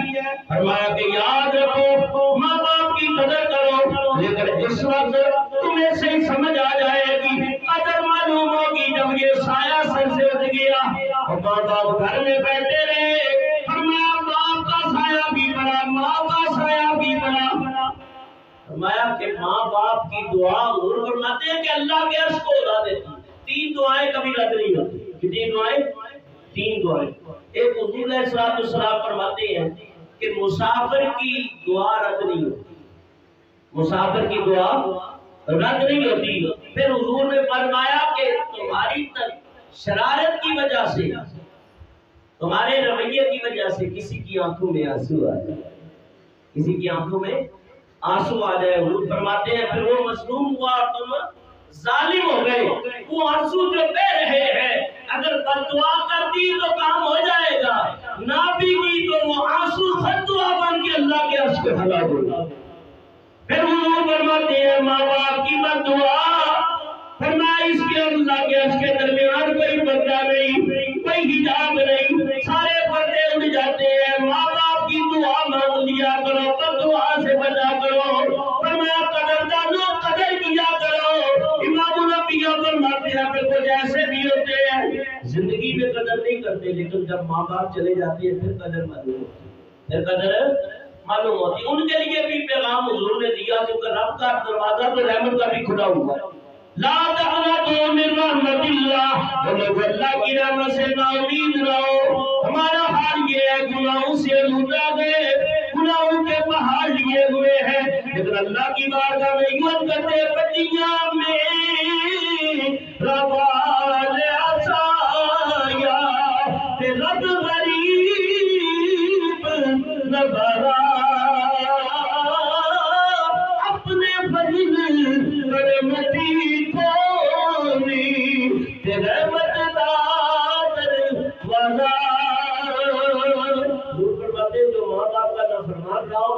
فرمایا کہ یاد رکھو ماں باپ کی قدر کرو لیکن اس وقت تمہیں صحیح سمجھ آ جائے گی قدر معلوم ہوگی جب یہ سایہ سر سے اٹھ گیا اور ماں باپ گھر میں بیٹھے رہے فرمایا باپ کا سایہ بھی بڑا ماں کا سایہ بھی بڑا فرمایا کہ ماں باپ کی دعا حضور فرماتے ہیں کہ اللہ کے عرش کو اڑا دیتی 3 دعائیں کبھی رد نہیں ہوتی کتنی دعائیں 3 دعائیں ایک حضور علیہ السلام فرماتے ہیں کہ مسافر کی دعا رد نہیں ہوتی مسافر کی دعا رد نہیں ہوتی پھر حضور نے فرمایا کہ تمہاری شرارت کی وجہ سے تمہارے رویے کی وجہ سے کسی کی آنکھوں میں آنسو آ جائے کسی کی آنکھوں میں آنسو آ جائے حضور فرماتے ہیں پھر وہ مظلوم ہوا اور تم ظالم ہو گئے وہ آنسو جو بہ رہے ہیں اگر بددعا کر دی تو کام ہو جائے گا نہ بھی کی تو وہ آنسو خود دعا بن کے اللہ کے عرش پہ کھڑا ہوگا پھر حضور فرماتے ہیں ماں باپ کی بددعا فرمایا اس کے اللہ کے عرش کے درمیان کوئی پردہ نہیں کوئی حجاب نہیں سارے پردے اڑ جاتے ہیں ماں باپ کی دعا مانگ لیا کرو بددعا سے بچا کرو فرمایا قدردانوں قدر کیا کرو امام الانبیاء فرماتے ہیں کہ کچھ ایسے بھی ہوتے ہیں زندگی میں قدر نہیں کرتے لیکن جب ماں باپ چلے جاتے ہیں پھر قدر معلوم ہوتی پھر قدر معلوم ہوتی ان کے لیے بھی پیغام حضور نے دیا کیونکہ رب کا دروازہ تو رحمت کا بھی کھلا ہوا ہے لا تقنطوا من رحمت اللہ لوگ اللہ کی رحمت سے نا امید رہو ہمارا حال یہ ہے گناہوں سے لوٹا گئے گناہوں کے پہاڑ لیے ہوئے ہیں لیکن اللہ کی بارگاہ میں یوں کرتے پتیاں میں روال عصایا تے رب غریب نبرا اپنے فضل رحمتی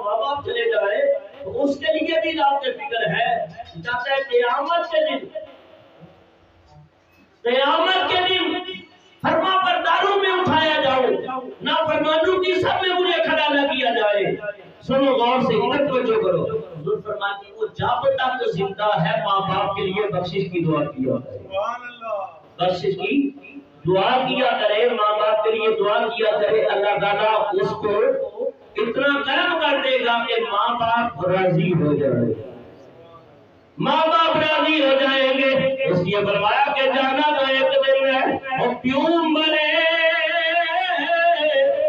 ماں باپ چلے جائے تو اس کے لیے بھی آپ کے فکر ہے چاہتا ہے قیامت کے دن فرما برداروں میں اٹھایا جاؤ نہ فرمانوں کی سب میں مجھے کھڑا نہ کیا جائے سنو غور سے ادھر توجہ کرو حضور فرماتے ہیں وہ جب تک زندہ ہے ماں باپ کے لیے بخشش کی دعا کیا کرے بخشش کی دعا کیا کرے ماں باپ کے لیے دعا کیا کرے اللہ تعالیٰ اس کو اتنا کرم کر دے گا کہ ماں باپ راضی ہو جائے ماں باپ راضی ہو جائیں گے اس لیے فرمایا کہ جانا تو ایک دن ہے وہ کیوں مرے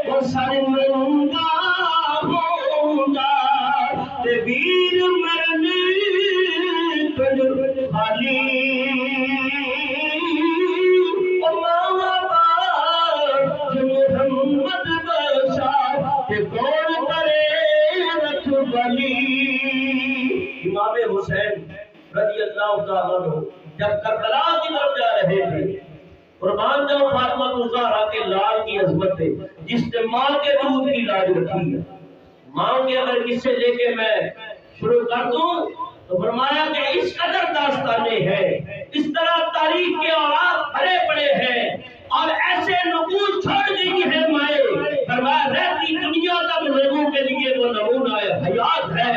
وہ سرمندہ ہوگا تے ویر مرنے تجھ خالی محمد بشا اللہ عنہ جب کربلا کی طرف جا رہے تھے، قربان جاؤ فاطمہ الزہرا کے لال کی عظمت ہے، جس نے ماں کے دودھ کی لاج رکھی ہے۔ ماں کے اگر کس سے لے کے میں شروع کر دوں تو فرمایا کہ اس قدر داستانیں ہیں، اس طرح تاریخ کے اوراق بھرے پڑے ہیں اور ایسے نقوش چھوڑ گئی ہے مائیں، فرمایا رہتی دنیا تک لوگوں کے لیے وہ نمونہ حیات ہے،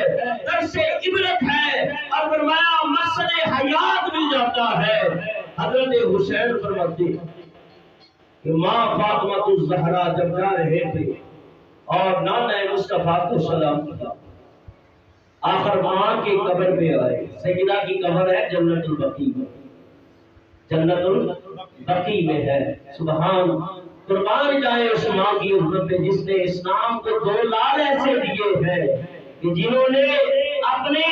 درس عبرت ہے، اور فرمایا مقصد حیات بھی جاتا ہے۔ حضرت حسین فرماتے کہ ماں فاطمہ الزہرا جب جا رہے تھے اور نانا مصطفیٰ کو سلام کیا، آخر ماں کی قبر پہ آئے، سیدہ کی قبر ہے جنت البقیع میں، جنت البقیع میں ہے۔ سبحان، قربان جائے اس ماں کی عزت پہ جس نے اسلام کو 2 لال ایسے دیے ہیں کہ جنہوں نے اپنے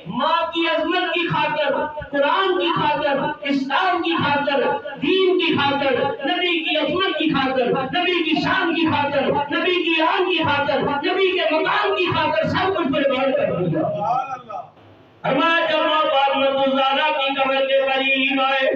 ماں کی عظمت کی خاطر، قرآن کی خاطر، اسلام کی خاطر، دین کی خاطر، نبی کی عظمت کی خاطر، نبی کی شان کی خاطر، نبی کی آن کی خاطر، نبی کے مقام کی خاطر سب کچھ برباد کر دیا۔ ہمارے جب ماں فاطمہ الزہرا کی قبر کے قریب آئے،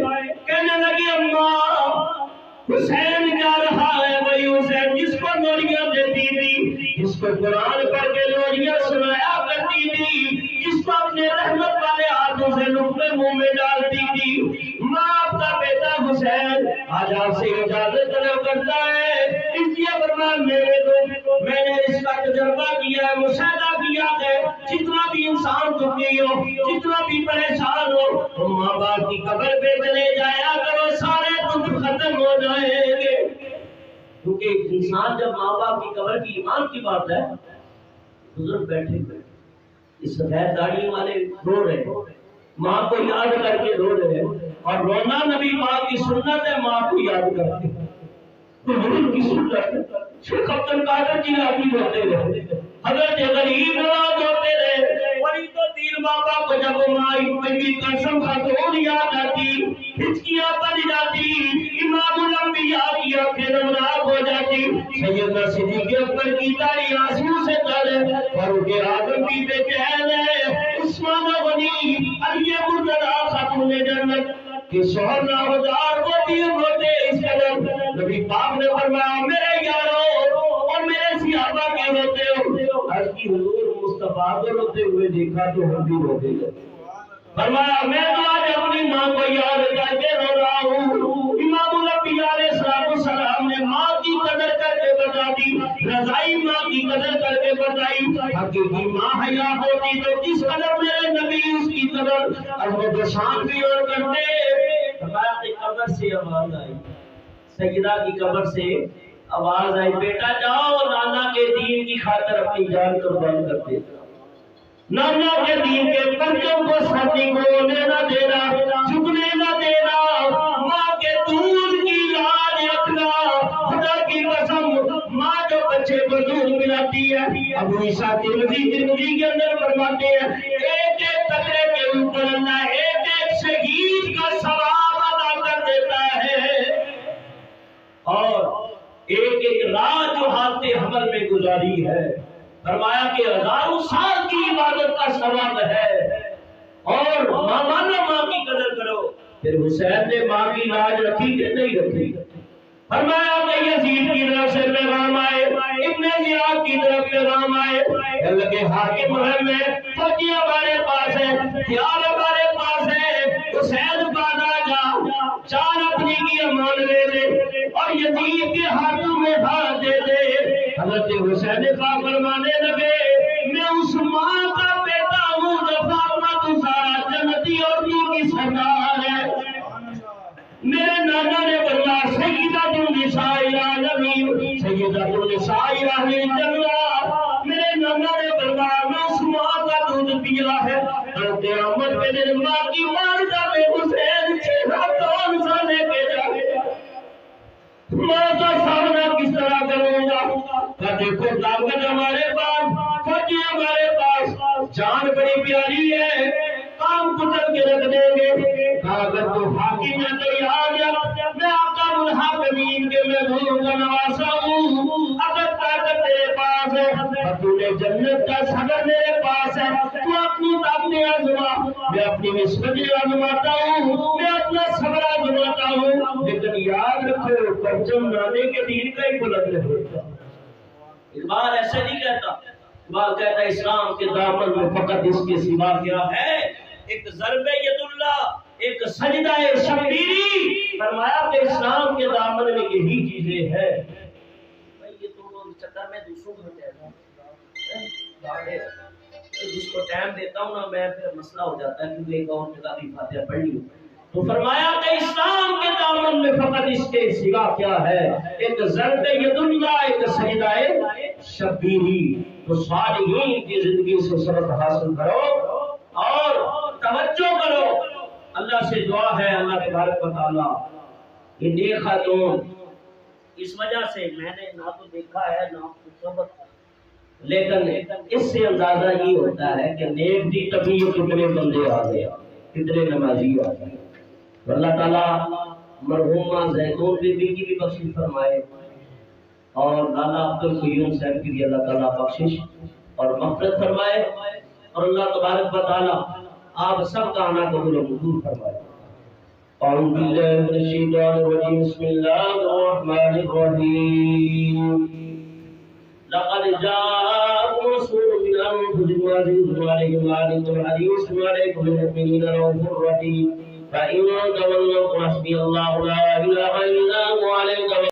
کہنے لگی اماں حسین جا رہا ہے، وہی حسین جس کو لوریاں دیتی تھی، جس کو قرآن پڑھ کے لوریاں سنایا کرتی تھی، جس کو اپنے رحمت والے ہاتھوں سے لقمے منہ میں ڈالتی تھی۔ ماں آپ کا بیٹا حسین آج آپ سے اجازت طلب کرتا ہے، اس لیے فرمایا میرے کو میں نے اس کا تجربہ کیا ہے، مشاہدہ کیا ہے، جتنا بھی انسان دکھی ہو، جتنا بھی پریشان ہو، تو ماں باپ کی قبر پہ چلے جایا کرو، سارے دکھ ختم ہو جائیں گے۔ کیونکہ انسان جب ماں باپ کی قبر کی ایمان کی بات ہے، بزرگ بیٹھے ہوئے اس سفید داڑھی والے رو رہے ہیں، ماں کو یاد کر کے رو رہے ہیں، اور رونا نبی پاک کی سنت ہے، ماں کو یاد کر کے حضور کی سنت۔ شیخ عبد القادر جیلانی روتے رہے، حضرت غریب نواز روتے رہے، وہی تو تین بابا کو جب ماں کی قسم خاتون یاد آتی، ہچکیاں بن جاتی، امام الانبیاء کی آنکھیں نمناک ہو جاتی، سیدنا صدیق اکبر کی داڑھی آنسو سے تر، فاروق اعظم کی بے چین ہے، عثمان غنی، علی مرتضی خاتون جنت کہ شوہر نامدار وہ بھی روتے اس قدر۔ نبی پاک نے فرمایا میرے یارو اور میرے صحابہ کے روتے ہو، عرض کی حضور مصطفیٰ کو روتے ہوئے دیکھا تو ہم بھی روتے گئے۔ فرمایا میں تو آج اپنی ماں کو یاد کر کے رو رہا ہوں۔ امام الانبیاء علیہ السلام نے ماں کی قدر کر کے بتا دی، رضائی ماں کی قدر کر کے بتائی، حقیقی ماں حیا ہوتی تو جس قدر میرے نبی اس کی قدر عظمت و شان بھی اور کرتے۔ فرمایا کہ قبر سے آواز آئی، سیدہ کی قبر سے آواز آئی، بیٹا جاؤ نانا کے دین کی خاطر اپنی جان قربان کر دے، نانا کے دین کے پرچوں کو ساتھی کو ہونے نہ دینا، جھکنے نہ دینا، ماں کے دودھ کی لاج رکھنا۔ خدا کی قسم ماں جو بچے کو دودھ پلاتی ہے، ابو عیسیٰ ترمذی کے اندر فرماتے ہیں ایک ایک قطرے کے اوپر اللہ ایک ایک شہید کا ثواب ادا کر دیتا ہے، اور ایک ایک رات جو حالت حمل میں گزاری ہے، فرمایا کہ ہزاروں سال کی عبادت کا ثواب ہے، اور ماں کی قدر کرو۔ پھر حسین نے ماں کی لاج رکھی کہ نہیں رکھی؟ فرمایا کہ یزید کی طرف سے پیغام آئے، ابن زیاد کی طرف پیغام آئے، اللہ کے حاکم میں فوجی ہمارے پاس ہے، ہتھیار ہمارے پاس ہے، حسین بعد آ جا، جان اپنی کی امان لے لے اور یزید کے ہاتھوں میں ہاتھ دے دے۔ حضرت حسین پاک فرمانے لگے میں اس ماں کا بیٹا ہوں جو فاطمہ الزہرا جنتی عورتوں کی سردار ہے۔ میرے نانا نے فرمایا سیدۃ النساء العالمین، سیدۃ النساء الجنہ۔ میرے نانا نے فرمایا میں اس ماں کا دودھ پیا ہے، اور قیامت کے دن ماں کی والدہ میں حسین چہرہ کون سا لے کے جائے گا، میں کا سامنا کس طرح کروں گا؟ کہ دیکھو طاقت ہمارے پاس، فوجی ہمارے پاس، جان بڑی پیاری ہے، کام کتر کے رکھ دیں گے۔ اگر تو حاکم ہے تو یاد ہے میں آقا الحاکمین کے محبوب کا نواسا ہوں، اگر طاقت میرے پاس ہے، تو نے جنت کا صدر میرے پاس ہے، تو اپنی طاقت آزما، میں اپنی نسبت آزماتا ہوں، میں اپنا صبر آزماتا ہوں، لیکن یاد رکھو پرچم لانے کے دین کا ہی بلند رہے۔ اقبال ایسے نہیں کہتا، اقبال کہتا ہے اسلام کے دامن میں فقط اس کے سوا کیا ہے؟ ایک ضرب ید اللہ، ایک سجدہ شبیری۔ فرمایا کہ اسلام کے دامن میں یہی چیزیں ہیں۔ بھائی یہ تم لوگ چکر میں دوسروں کو کہتا ہے، جس کو ٹائم دیتا ہوں نا میں پھر مسئلہ ہو جاتا ہے کیونکہ ایک اور جگہ بھی فاتحہ پڑھ لی۔ تو فرمایا کہ اسلام کے دامن میں فقط اس کے سوا کیا ہے؟ ایک ضرب ید اللہ، ایک سجدہ شبیری۔ تو صالحین کی زندگی سے سبق حاصل کرو اور توجہ کرو۔ اللہ سے دعا ہے، اللہ تبارک و تعالیٰ یہ نیک خاتون، اس وجہ سے میں نے نہ تو دیکھا ہے نہ سبق، لیکن اس سے اندازہ یہ ہوتا ہے کہ نیک دی تبھی کتنے بندے آ گئے، کتنے نمازی آ گئے۔ اللہ تعالیٰ مرحومہ زیتون بی بی کی بھی بخشش فرمائے اور لالا عبد القیوم صاحب کی بھی اللہ تعالیٰ بخشش اور مغفرت فرمائے، اور اللہ تبارک و تعالیٰ آپ سب کا آنا قبول و منظور فرمائے۔ اعوذ باللہ من الشیطان الرجیم، بسم اللہ الرحمن الرحیم۔ لقد جاءكم رسول من انفسكم عزيز عليه ما عنتم حريص عليكم بالمؤمنين رؤوف رحيم فإن تولوا فحسبي الله لا إله إلا هو عليه